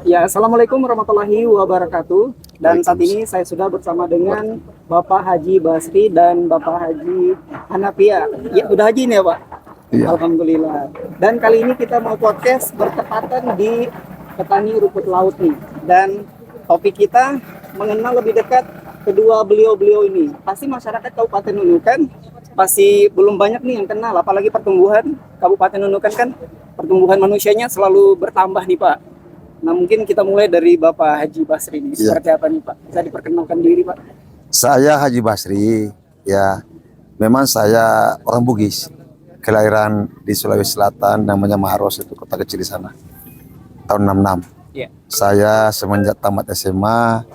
Ya, Assalamualaikum warahmatullahi wabarakatuh. Dan saat ini saya sudah bersama dengan Bapak Haji Basri dan Bapak Haji Hanafia. Ya, udah haji nih ya, Pak? Iya. Alhamdulillah. Dan kali ini kita mau podcast bertepatan di petani rumput laut nih. Dan topik kita mengenal lebih dekat kedua beliau-beliau ini. Pasti masyarakat Kabupaten Nunukan pasti belum banyak nih yang kenal, apalagi pertumbuhan Kabupaten Nunukan kan pertumbuhan manusianya selalu bertambah nih, Pak. Nah, mungkin kita mulai dari Bapak Haji Basri ini. Iya. Seperti apa nih, Pak? Bisa diperkenalkan diri, Pak? Saya Haji Basri, ya. Memang saya orang Bugis, kelahiran di Sulawesi Selatan, namanya Maros, itu kota kecil di sana. Tahun 66. Iya. Saya semenjak tamat SMA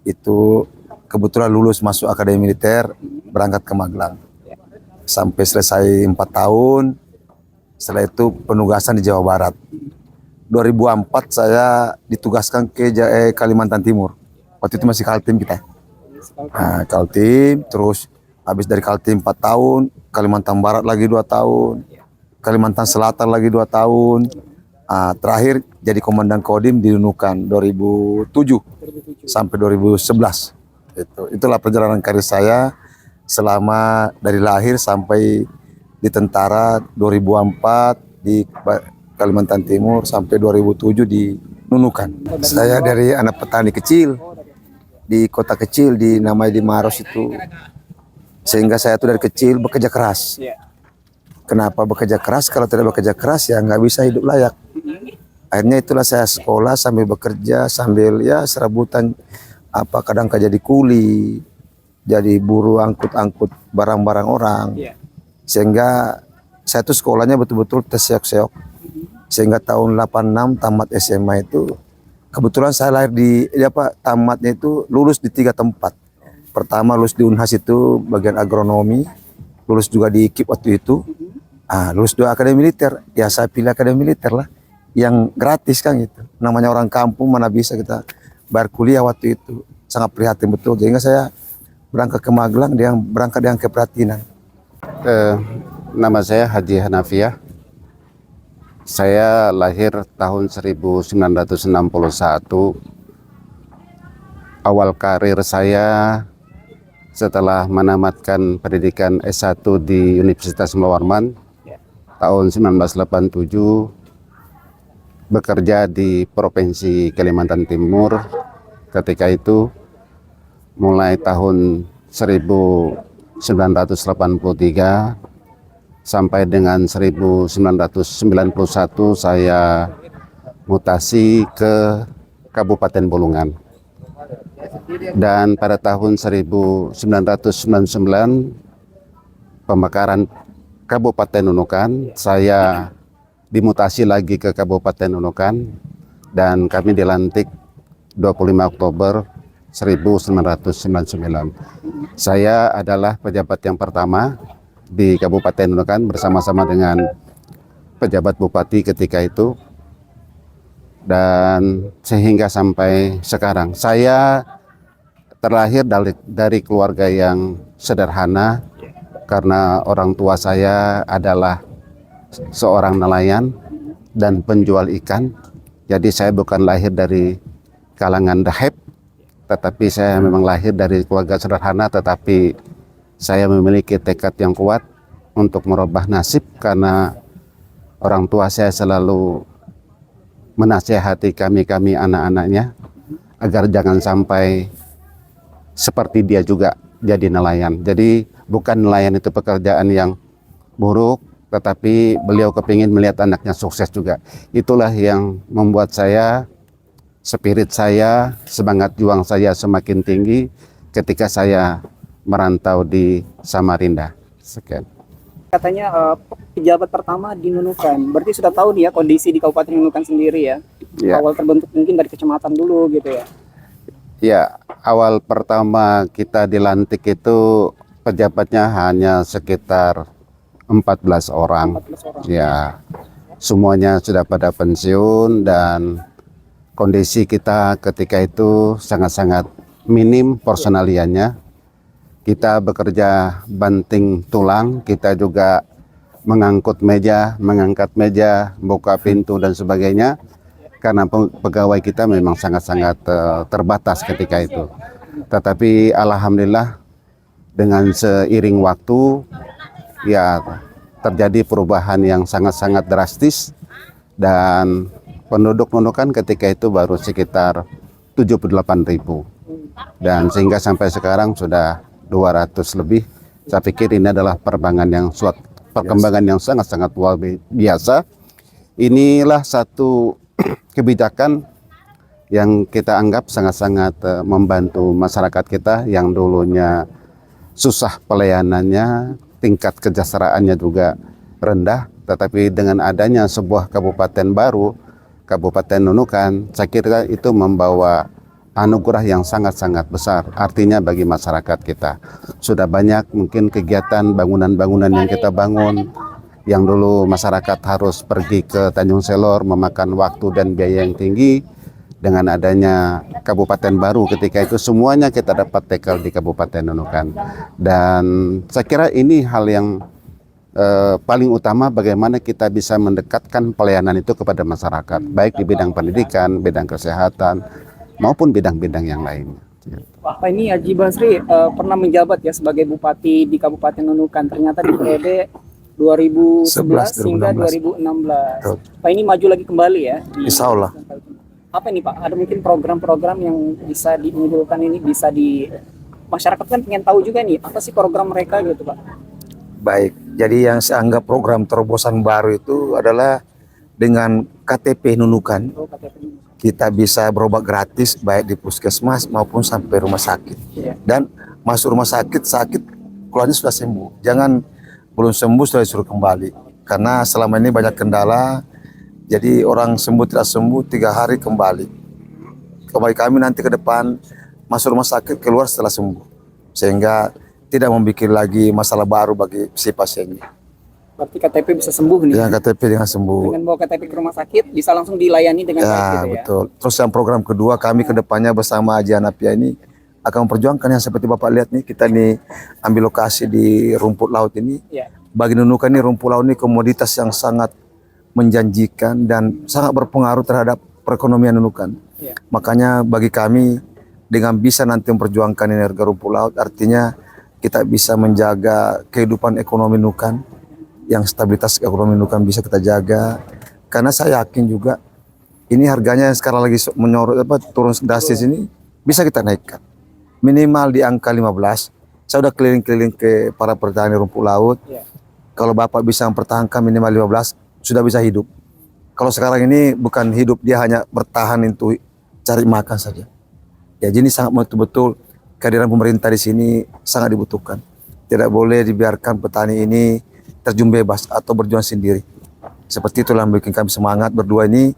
itu kebetulan lulus masuk Akademi Militer, berangkat ke Magelang. Sampai selesai 4 tahun. Setelah itu penugasan di Jawa Barat. 2004 saya ditugaskan ke Kalimantan Timur. Waktu itu masih Kaltim kita. Nah, Kaltim, terus habis dari Kaltim 4 tahun, Kalimantan Barat lagi 2 tahun, Kalimantan Selatan lagi 2 tahun. Terakhir jadi komandan Kodim di Nunukan 2007 sampai 2011. Itulah perjalanan karir saya selama dari lahir sampai di tentara 2004 di Kalimantan Timur sampai 2007 di Nunukan. Saya dari anak petani kecil di kota kecil namanya di Maros itu, sehingga saya tuh dari kecil bekerja keras. Kenapa bekerja keras? Kalau tidak bekerja keras ya nggak bisa hidup layak. Akhirnya itulah saya sekolah sambil bekerja, sambil ya serabutan, kadang jadi kuli, jadi buruh angkut-angkut barang-barang orang. Sehingga saya tuh sekolahnya betul-betul terseok-seok. Sehingga tahun 86 tamat SMA itu, kebetulan saya lahir tamatnya itu lulus di 3 tempat. Pertama lulus di Unhas itu bagian agronomi, lulus juga di IKIP waktu itu. Lulus 2 Akademi Militer, ya saya pilih Akademi Militer lah, yang gratis kan gitu. Namanya orang kampung mana bisa kita bayar kuliah waktu itu. Sangat prihatin betul, sehingga saya berangkat ke Magelang, dia berangkat dengan keprihatinan. Nama saya Haji Hanafia. Saya lahir tahun 1961. Awal karir saya setelah menamatkan pendidikan S1 di Universitas Mula Warman tahun 1987, bekerja di Provinsi Kalimantan Timur. Ketika itu mulai tahun 1983 sampai dengan 1991 saya mutasi ke Kabupaten Bolongan. Dan pada tahun 1999 pemekaran Kabupaten Nunukan, saya dimutasi lagi ke Kabupaten Nunukan dan kami dilantik 25 Oktober 1999. Saya adalah pejabat yang pertama di Kabupaten Nunukan bersama-sama dengan pejabat bupati ketika itu, dan sehingga sampai sekarang. Saya terlahir dari keluarga yang sederhana karena orang tua saya adalah seorang nelayan dan penjual ikan. Jadi saya bukan lahir dari kalangan dahep, tetapi saya memang lahir dari keluarga sederhana, tetapi saya memiliki tekad yang kuat untuk merubah nasib karena orang tua saya selalu menasihati kami anak-anaknya agar jangan sampai seperti dia juga jadi nelayan. Jadi bukan nelayan itu pekerjaan yang buruk, tetapi beliau kepingin melihat anaknya sukses juga. Itulah yang membuat saya, spirit saya, semangat juang saya semakin tinggi ketika saya merantau di Samarinda. Sekian. Katanya pejabat pertama di Nunukan. Berarti sudah tahu nih ya kondisi di Kabupaten Nunukan sendiri ya. Ya. Awal terbentuk mungkin dari kecamatan dulu gitu ya. Ya, awal pertama kita dilantik itu pejabatnya hanya sekitar 14 orang. 14 orang. Ya, semuanya sudah pada pensiun dan kondisi kita ketika itu sangat-sangat minim personaliannya. Kita bekerja banting tulang, kita juga mengangkat meja, buka pintu dan sebagainya. karena pegawai kita memang sangat-sangat terbatas ketika itu. Tetapi alhamdulillah dengan seiring waktu ya terjadi perubahan yang sangat-sangat drastis, dan penduduk Nunukan ketika itu baru sekitar 78.000, dan sehingga sampai sekarang sudah 200 lebih. Saya pikir ini adalah perkembangan yang sangat-sangat luar biasa. Inilah satu kebijakan yang kita anggap sangat-sangat membantu masyarakat kita yang dulunya susah pelayanannya, tingkat kesejahteraannya juga rendah. Tetapi dengan adanya sebuah kabupaten baru, Kabupaten Nunukan, saya kira itu membawa anugerah yang sangat-sangat besar. Artinya bagi masyarakat kita sudah banyak mungkin kegiatan bangunan-bangunan yang kita bangun, yang dulu masyarakat harus pergi ke Tanjung Selor memakan waktu dan biaya yang tinggi. Dengan adanya kabupaten baru ketika itu semuanya kita dapat tackle di Kabupaten Nunukan. Dan saya kira ini hal yang paling utama, bagaimana kita bisa mendekatkan pelayanan itu kepada masyarakat, baik di bidang pendidikan, bidang kesehatan, maupun bidang-bidang yang lainnya. Pak, ini Haji Basri pernah menjabat ya sebagai bupati di Kabupaten Nunukan, ternyata di periode 2011 hingga 2016. Pak, ini maju lagi kembali ya? Insya Allah. Apa ini Pak? Ada mungkin program-program yang bisa dimudahkan ini, bisa di masyarakat kan pengen tahu juga nih, apa sih program mereka gitu Pak? Baik, jadi yang saya anggap program terobosan baru itu adalah dengan KTP Nunukan. Oh, KTP. Kita bisa berobat gratis baik di puskesmas maupun sampai rumah sakit. Dan masuk rumah sakit, keluarnya sudah sembuh. Jangan belum sembuh sudah disuruh kembali. Karena selama ini banyak kendala, jadi orang sembuh tidak sembuh 3 hari kembali. Kembali kami nanti ke depan masuk rumah sakit, keluar setelah sembuh. Sehingga tidak membuat lagi masalah baru bagi si pasiennya. Berarti KTP bisa sembuh nih? Dengan KTP dengan sembuh. Dengan bawa KTP ke rumah sakit, bisa langsung dilayani dengan baik gitu ya? Betul. Terus yang program kedua, kami ke depannya bersama Haji Hanafia ini akan memperjuangkan yang seperti Bapak lihat nih, kita nih ambil lokasi di rumput laut ini. Bagi Nunukan ini rumput laut ini komoditas yang sangat menjanjikan dan sangat berpengaruh terhadap perekonomian Nunukan. Makanya bagi kami dengan bisa nanti memperjuangkan ini harga rumput laut, artinya kita bisa menjaga kehidupan ekonomi Nunukan, yang stabilitas ekonomi Nunukan bisa kita jaga. Karena saya yakin juga ini harganya yang sekarang lagi menyorot turun drastis ini bisa kita naikkan. Minimal di angka 15. Saya udah keliling-keliling ke para petani rumput laut. Kalau Bapak bisa mempertahankan minimal 15, sudah bisa hidup. Kalau sekarang ini bukan hidup, dia hanya bertahan untuk cari makan saja. Ya, jadi sangat betul-betul kehadiran pemerintah di sini sangat dibutuhkan. Tidak boleh dibiarkan petani ini terjun bebas atau berjuang sendiri. Seperti itulah yang bikin kami semangat berdua ini.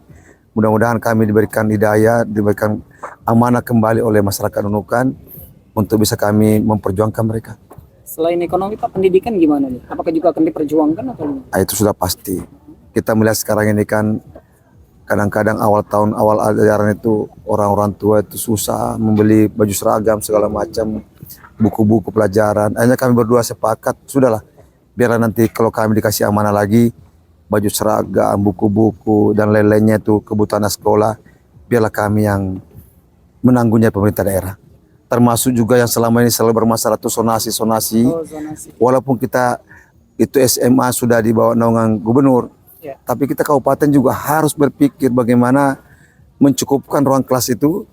Mudah-mudahan kami diberikan hidayah, diberikan amanah kembali oleh masyarakat Nunukan untuk bisa kami memperjuangkan mereka. Selain ekonomi Pak, pendidikan gimana nih? Apakah juga akan diperjuangkan atau gimana? Itu sudah pasti. Kita melihat sekarang ini kan kadang-kadang awal tahun, awal ajaran itu orang-orang tua itu susah membeli baju seragam segala macam, buku-buku pelajaran. Hanya kami berdua sepakat, sudahlah, biarlah nanti kalau kami dikasih amanah lagi, baju seragam, buku-buku dan lain-lainnya itu kebutuhan sekolah, biarlah kami yang menanggungnya pemerintah daerah. Termasuk juga yang selama ini selalu bermasalah itu sonasi. Walaupun kita itu SMA sudah di bawah naungan gubernur, tapi kita kabupaten juga harus berpikir bagaimana mencukupkan ruang kelas itu,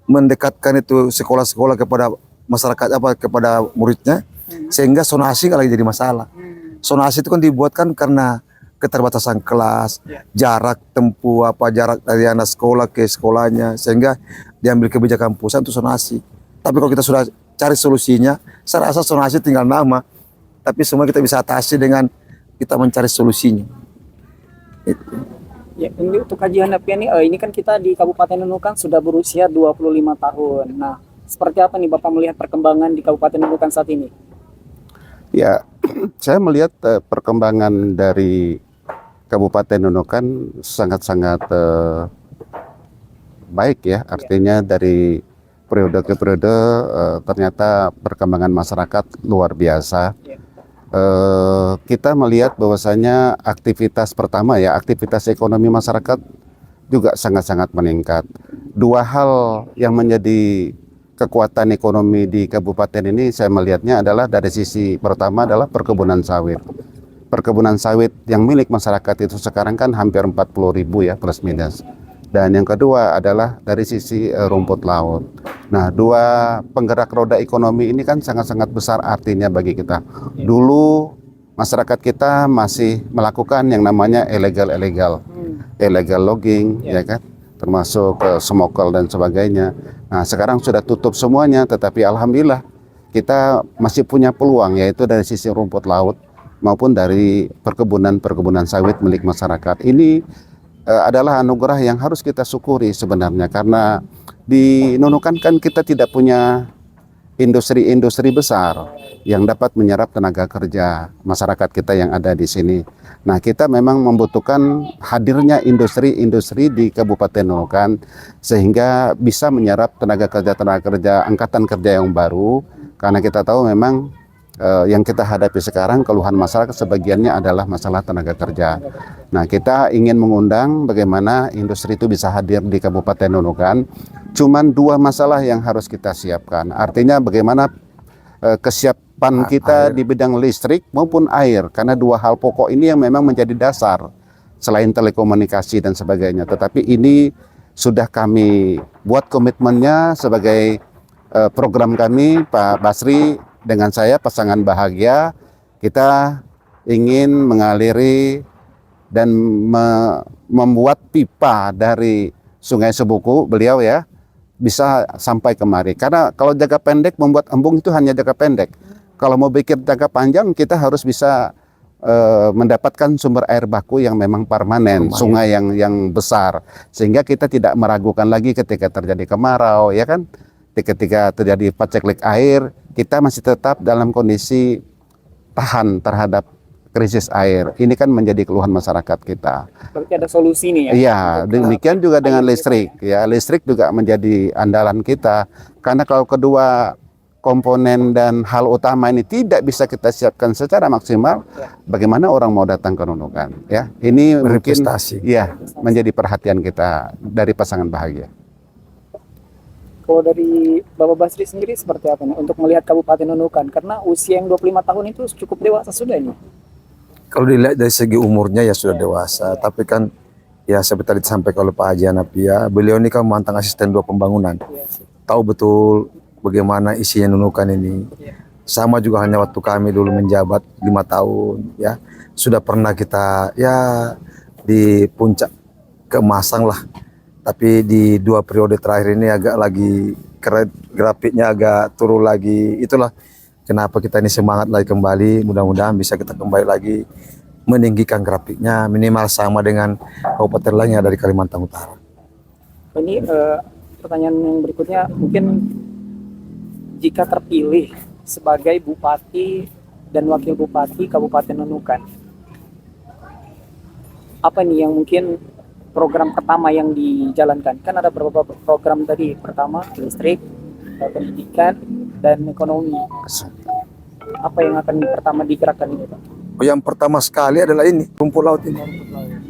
mendekatkan itu sekolah-sekolah kepada masyarakat kepada muridnya, sehingga sonasi nggak lagi jadi masalah. Sonasi itu kan dibuatkan karena keterbatasan kelas, jarak tempuh jarak dari anak sekolah ke sekolahnya, sehingga diambil kebijakan pusat untuk sonasi. Tapi kalau kita sudah cari solusinya, saya rasa sonasi tinggal nama, tapi semua kita bisa atasi dengan kita mencari solusinya. Ya, ini untuk Haji Hanafia nih, ini kan kita di Kabupaten Nunukan sudah berusia 25 tahun. Nah, seperti apa nih Bapak melihat perkembangan di Kabupaten Nunukan saat ini? Ya, saya melihat perkembangan dari Kabupaten Nunukan sangat-sangat baik ya. Artinya dari periode ke periode ternyata perkembangan masyarakat luar biasa. Kita melihat bahwasanya aktivitas pertama ya, aktivitas ekonomi masyarakat juga sangat-sangat meningkat. Dua hal yang menjadi kekuatan ekonomi di kabupaten ini saya melihatnya adalah dari sisi pertama adalah perkebunan sawit. Perkebunan sawit yang milik masyarakat itu sekarang kan hampir 40.000 ya plus minus. Dan yang kedua adalah dari sisi rumput laut. Nah, dua penggerak roda ekonomi ini kan sangat-sangat besar artinya bagi kita. Dulu masyarakat kita masih melakukan yang namanya illegal logging, ya kan, termasuk smokel dan sebagainya. Nah, sekarang sudah tutup semuanya, tetapi alhamdulillah kita masih punya peluang, yaitu dari sisi rumput laut maupun dari perkebunan sawit milik masyarakat. Ini adalah anugerah yang harus kita syukuri sebenarnya, karena di Nunukan kan kita tidak punya industri-industri besar yang dapat menyerap tenaga kerja masyarakat kita yang ada di sini. Nah, kita memang membutuhkan hadirnya industri-industri di Kabupaten Nunukan sehingga bisa menyerap tenaga kerja angkatan kerja yang baru, karena kita tahu memang yang kita hadapi sekarang keluhan masyarakat sebagiannya adalah masalah tenaga kerja. Nah, kita ingin mengundang bagaimana industri itu bisa hadir di Kabupaten Nunukan. Cuman dua masalah yang harus kita siapkan. Artinya bagaimana kesiapan kita di bidang listrik maupun air. Karena dua hal pokok ini yang memang menjadi dasar selain telekomunikasi dan sebagainya. Tetapi ini sudah kami buat komitmennya sebagai program kami, Pak Basri dengan saya pasangan bahagia, kita ingin mengaliri dan membuat pipa dari Sungai Sebuku, beliau ya, bisa sampai kemari. Karena kalau jangka pendek membuat embung itu hanya jangka pendek. Kalau mau bikin jangka panjang kita harus bisa mendapatkan sumber air baku yang memang permanen, sungai yang besar, sehingga kita tidak meragukan lagi ketika terjadi kemarau, ya kan? Ketika terjadi paceklik air, kita masih tetap dalam kondisi tahan terhadap krisis air. Ini kan menjadi keluhan masyarakat kita. Berarti ada solusi nih ya? Iya, demikian juga dengan listrik. Ya, listrik juga menjadi andalan kita. Karena kalau kedua komponen dan hal utama ini tidak bisa kita siapkan secara maksimal, bagaimana orang mau datang ke Nunukan? Ya, ini mungkin ya menjadi perhatian kita dari pasangan bahagia. Kalau dari Bapak Basri sendiri seperti apa nih untuk melihat Kabupaten Nunukan? Karena usia yang 25 tahun itu cukup dewasa sudah ini. Kalau dilihat dari segi umurnya ya sudah dewasa, tapi kan ya seperti tadi disampaikan oleh Pak Haji Hanafia, beliau ini kan mantan asisten 2 pembangunan. Tahu betul bagaimana isinya Nunukan ini. Sama juga hanya waktu kami dulu menjabat 5 tahun ya. Sudah pernah kita ya di puncak keemasan lah. Tapi di 2 periode terakhir ini agak lagi grafiknya agak turun lagi. Itulah kenapa kita ini semangat lagi kembali. Mudah-mudahan bisa kita kembali lagi meninggikan grafiknya minimal sama dengan kabupaten lainnya dari Kalimantan Utara. Ini pertanyaan yang berikutnya, mungkin jika terpilih sebagai Bupati dan Wakil Bupati Kabupaten Nunukan, apa nih yang mungkin program pertama yang dijalankan? Kan ada beberapa program tadi. Pertama listrik, pendidikan, dan ekonomi. Apa yang akan pertama digerakkan ini, Pak? Yang pertama sekali adalah ini, rumput laut ini.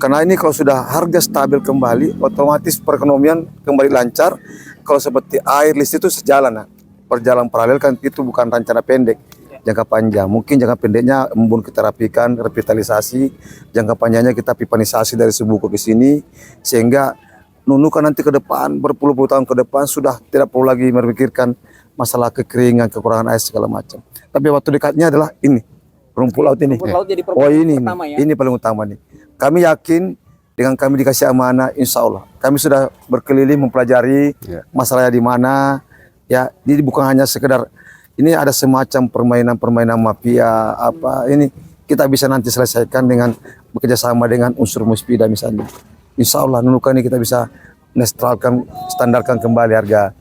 Karena ini kalau sudah harga stabil kembali, otomatis perekonomian kembali lancar. Kalau seperti air, listrik itu sejalan. Nah. Perjalanan paralel kan itu bukan rencana pendek, jangka panjang. Mungkin jangka pendeknya embun kita rapikan, revitalisasi. Jangka panjangnya kita pipanisasi dari Sebuku ke sini, sehingga Nunukan nanti ke depan, berpuluh-puluh tahun ke depan sudah tidak perlu lagi memikirkan masalah kekeringan, kekurangan air segala macam. Tapi waktu dekatnya adalah ini, rumput laut ini. Rumput laut jadi program pertama ya? Ini paling utama nih. Kami yakin dengan kami dikasih amanah, insya Allah. Kami sudah berkeliling mempelajari masalahnya di mana. Ya, ini bukan hanya sekedar ini ada semacam permainan mafia apa ini kita bisa nanti selesaikan dengan bekerja sama dengan unsur Muspida misalnya. Insya Allah Nunukan ini kita bisa netralkan, standarkan kembali harga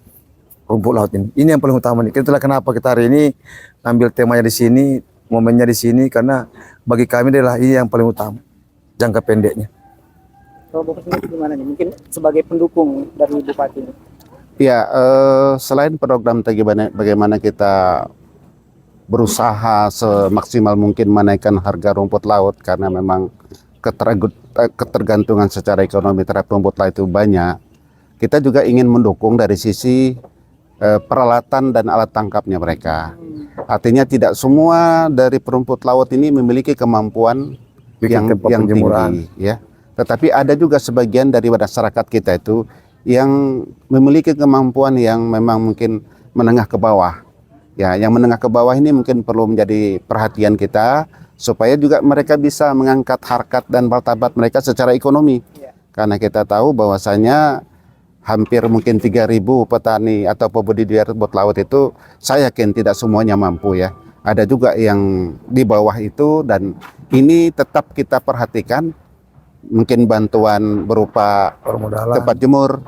rumput laut ini. Ini yang paling utama nih. Itulah kenapa kita hari ini ambil temanya di sini, momennya di sini, karena bagi kami adalah ini yang paling utama jangka pendeknya. Kalau Bapak sendiri gimana nih? Mungkin sebagai pendukung dari Bupati ini. Ya, selain program bagaimana kita berusaha semaksimal mungkin menaikkan harga rumput laut, karena memang ketergantungan secara ekonomi terhadap rumput laut itu banyak, kita juga ingin mendukung dari sisi peralatan dan alat tangkapnya mereka. Artinya tidak semua dari perumput laut ini memiliki kemampuan Bikin tempat yang penjemuran. tinggi, ya. Tetapi ada juga sebagian dari masyarakat kita itu yang memiliki kemampuan yang memang mungkin menengah ke bawah. Ya, yang menengah ke bawah ini mungkin perlu menjadi perhatian kita supaya juga mereka bisa mengangkat harkat dan martabat mereka secara ekonomi. Karena kita tahu bahwasanya hampir mungkin 3.000 petani atau pembudidaya rumput laut itu saya yakin tidak semuanya mampu ya. Ada juga yang di bawah itu dan ini tetap kita perhatikan, mungkin bantuan berupa Permodalan. tempat jemur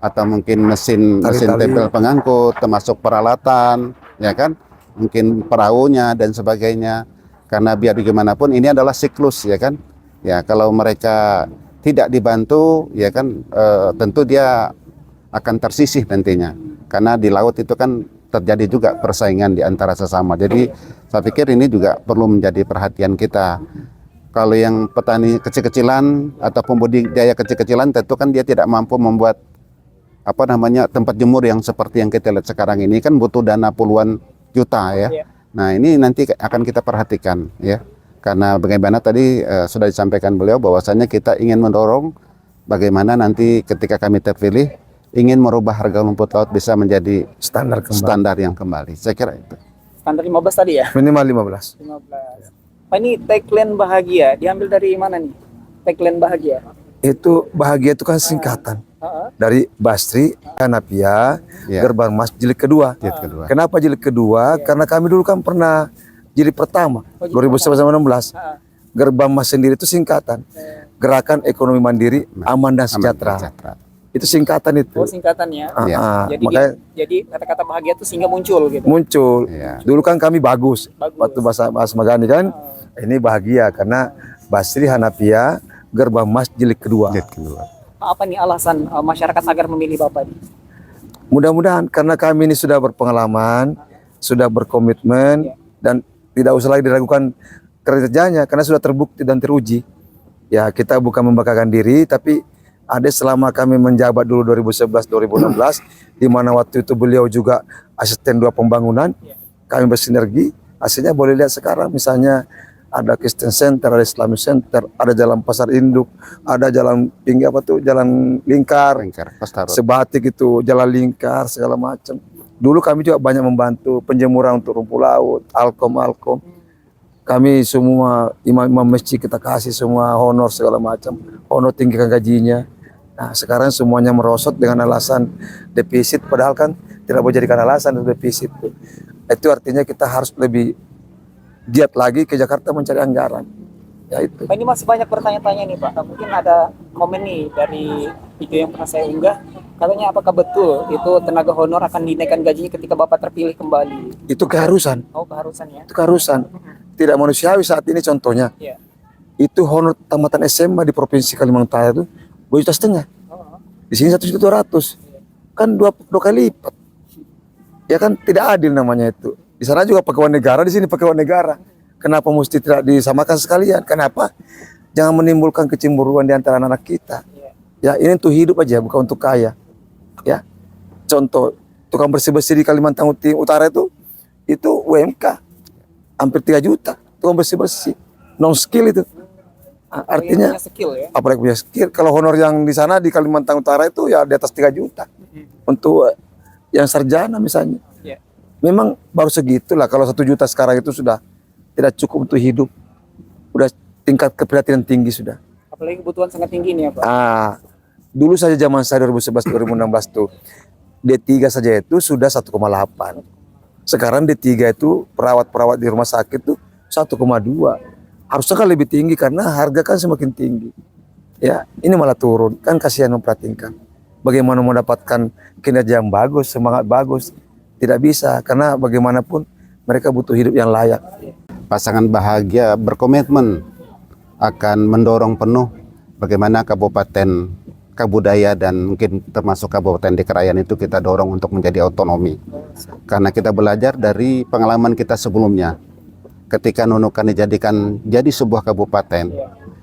atau mungkin mesin Tali-tali. tempel pengangkut, termasuk peralatan, ya kan, mungkin perahunya dan sebagainya. Karena biar bagaimanapun ini adalah siklus, ya kan. Ya kalau mereka tidak dibantu, ya kan, tentu dia akan tersisih nantinya. Karena di laut itu kan terjadi juga persaingan di antara sesama. Jadi saya pikir ini juga perlu menjadi perhatian kita. Kalau yang petani kecil-kecilan atau pembudidaya kecil-kecilan tentu kan dia tidak mampu membuat tempat jemur yang seperti yang kita lihat sekarang ini, kan butuh dana puluhan juta ya. Nah, ini nanti akan kita perhatikan ya. Karena bagaimana tadi sudah disampaikan beliau bahwasanya kita ingin mendorong bagaimana nanti ketika kami terpilih ingin merubah harga rumput laut bisa menjadi standar yang kembali. Saya kira itu. Standar 15 tadi ya? Minimal 15. 15. Pak, ini tagline bahagia diambil dari mana nih? Tagline bahagia. Itu bahagia itu kan singkatan dari Basri, Hanapia, Ya. Gerbang Mas jilid kedua. Jilid kedua. Kenapa jilid kedua? Karena kami dulu kan pernah jilid pertama 2019. Gerbang Mas sendiri itu singkatan Gerakan Ekonomi Mandiri Aman dan Sejahtera. Itu singkatan itu. Oh, singkatannya. Ya. Jadi kata-kata bahagia itu sehingga muncul gitu. Muncul. Ya. Dulu kan kami bagus. Bagus. Waktu bahasa Magani kan. Ini bahagia karena Basri, Hanapia, Gerbang Mas jilid kedua. Jilid kedua. Apa nih alasan masyarakat agar memilih Bapak nih? Mudah-mudahan karena kami ini sudah berpengalaman, sudah berkomitmen, dan tidak usah lagi diragukan kerjanya karena sudah terbukti dan teruji. Ya, kita bukan membanggakan diri, tapi ada selama kami menjabat dulu 2011-2016, di mana waktu itu beliau juga asisten 2 pembangunan, kami bersinergi. Hasilnya boleh lihat sekarang, misalnya ada Kristen Center, ada Islamic Center, ada jalan Pasar Induk, ada jalan tinggi jalan lingkar, Pastarut. Sebatik itu, jalan lingkar, segala macam. Dulu kami juga banyak membantu penjemuran untuk rumput laut, alkom. Kami semua imam-imam masjid kita kasih semua honor segala macam, honor tinggikan gajinya. Nah, sekarang semuanya merosot dengan alasan defisit, padahal kan tidak boleh jadikan alasan untuk defisit. Itu artinya kita harus lebih giat lagi ke Jakarta mencari anggaran. Ya itu. Pak, ini masih banyak bertanya-tanya nih Pak. Mungkin ada komen nih dari video yang pernah saya unggah. Katanya apakah betul itu tenaga honor akan dinaikkan gajinya ketika Bapak terpilih kembali? Itu keharusan. Oh, keharusan ya? Itu keharusan. Tidak manusiawi saat ini contohnya. Iya. Itu honor tamatan SMA di Provinsi Kalimantan itu 2,5 juta. Di sini 1,2 juta. Kan dua kali lipat. Ya kan tidak adil namanya itu. Di sana juga pegawai negara, di sini pegawai negara. Kenapa mesti tidak disamakan sekalian? Kenapa? Jangan menimbulkan kecemburuan di antara anak kita. Ya, ini untuk hidup aja, bukan untuk kaya. Ya. Contoh, tukang bersih-bersih di Kalimantan Utara itu UMK hampir 3 juta. Tukang bersih-bersih, non skill itu. Artinya punya skill ya. apalagi punya skill. Kalau honor yang di sana di Kalimantan Utara itu ya di atas 3 juta. Untuk yang sarjana misalnya. Iya. Memang baru segitulah. Kalau 1 juta sekarang itu sudah tidak cukup untuk hidup. Udah tingkat keprihatinan tinggi sudah. Apalagi kebutuhan sangat tinggi nih ya Pak. Dulu saja zaman saya 2011-2016 tuh D3 saja itu sudah 1,8. Sekarang D3 itu perawat-perawat di rumah sakit tuh 1,2. Harusnya kan lebih tinggi karena harga kan semakin tinggi. Ya, ini malah turun. Kan kasihan memperhatikan. Bagaimana mendapatkan kinerja yang bagus, semangat bagus. Tidak bisa karena bagaimanapun mereka butuh hidup yang layak. Pasangan Bahagia berkomitmen akan mendorong penuh bagaimana Kabupaten Kabudaya dan mungkin termasuk Kabupaten di Krayan itu kita dorong untuk menjadi otonomi. Karena kita belajar dari pengalaman kita sebelumnya. Ketika Nunukan dijadikan jadi sebuah kabupaten,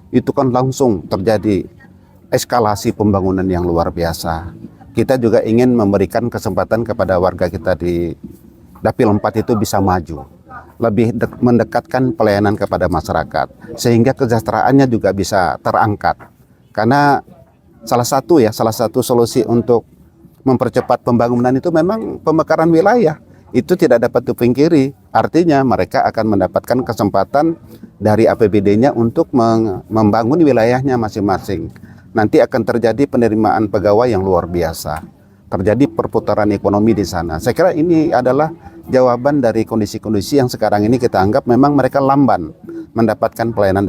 itu kan langsung terjadi eskalasi pembangunan yang luar biasa. Kita juga ingin memberikan kesempatan kepada warga kita di Dapil 4 itu bisa maju, lebih mendekatkan pelayanan kepada masyarakat, sehingga kesejahteraannya juga bisa terangkat. Karena salah satu solusi untuk mempercepat pembangunan itu memang pemekaran wilayah. Itu tidak dapat dipungkiri. Artinya mereka akan mendapatkan kesempatan dari APBD-nya untuk membangun wilayahnya masing-masing. Nanti akan terjadi penerimaan pegawai yang luar biasa. Terjadi perputaran ekonomi di sana. Saya kira ini adalah jawaban dari kondisi-kondisi yang sekarang ini kita anggap memang mereka lamban mendapatkan pelayanan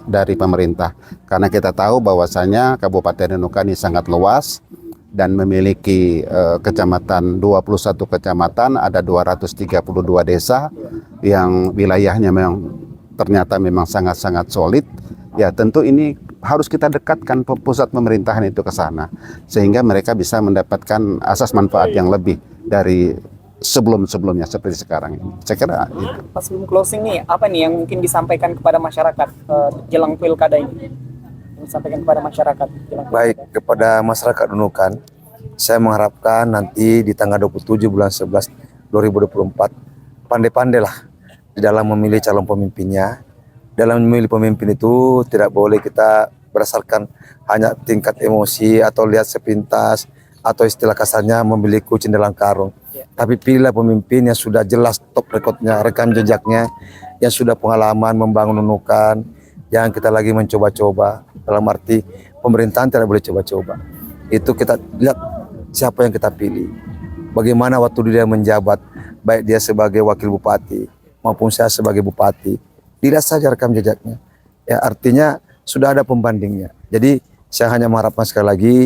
dari pemerintah. Karena kita tahu bahwasanya Kabupaten Nunukan ini sangat luas dan memiliki kecamatan 21 kecamatan, ada 232 desa yang wilayahnya memang ternyata memang sangat-sangat solid. Ya tentu ini harus kita dekatkan pusat pemerintahan itu ke sana sehingga mereka bisa mendapatkan asas manfaat yang lebih dari sebelum-sebelumnya seperti sekarang ini. Saya kira itu. Pas sebelum closing nih, apa nih yang mungkin disampaikan kepada masyarakat jelang pilkada ini? Disampaikan kepada masyarakat jelang pilkada. Baik, kepada masyarakat Nunukan, saya mengharapkan nanti di tanggal 27 bulan 11 2024 pandai-pandailah di dalam memilih calon pemimpinnya. Dalam memilih pemimpin itu tidak boleh kita berdasarkan hanya tingkat emosi atau lihat sepintas atau istilah kasarnya membeli kucing dalam karung. Tapi pilihlah pemimpin yang sudah jelas top recordnya, rekam jejaknya, yang sudah pengalaman membangun Nunukan, jangan kita lagi mencoba-coba. Dalam arti pemerintahan tidak boleh coba-coba. Itu kita lihat siapa yang kita pilih. Bagaimana waktu dia menjabat, baik dia sebagai wakil bupati maupun saya sebagai bupati. Dilihat saja rekam jejaknya. Ya artinya sudah ada pembandingnya. Jadi saya hanya mengharapkan sekali lagi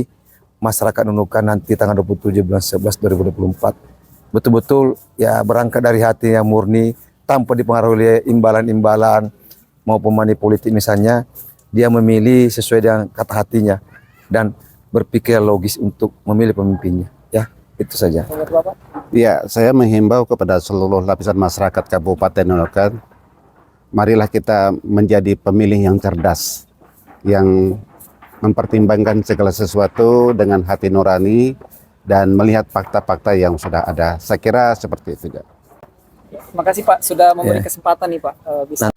masyarakat Nunukan nanti tanggal 27 bulan 11 2024 betul-betul ya berangkat dari hati yang murni tanpa dipengaruhi oleh imbalan-imbalan maupun money politik misalnya, dia memilih sesuai dengan kata hatinya dan berpikir logis untuk memilih pemimpinnya. Ya, itu saja. Ya, saya menghimbau kepada seluruh lapisan masyarakat Kabupaten Nunukan, marilah kita menjadi pemilih yang cerdas, yang mempertimbangkan segala sesuatu dengan hati nurani dan melihat fakta-fakta yang sudah ada. Saya kira seperti itu. Terima kasih Pak sudah memberi kesempatan nih Pak bisa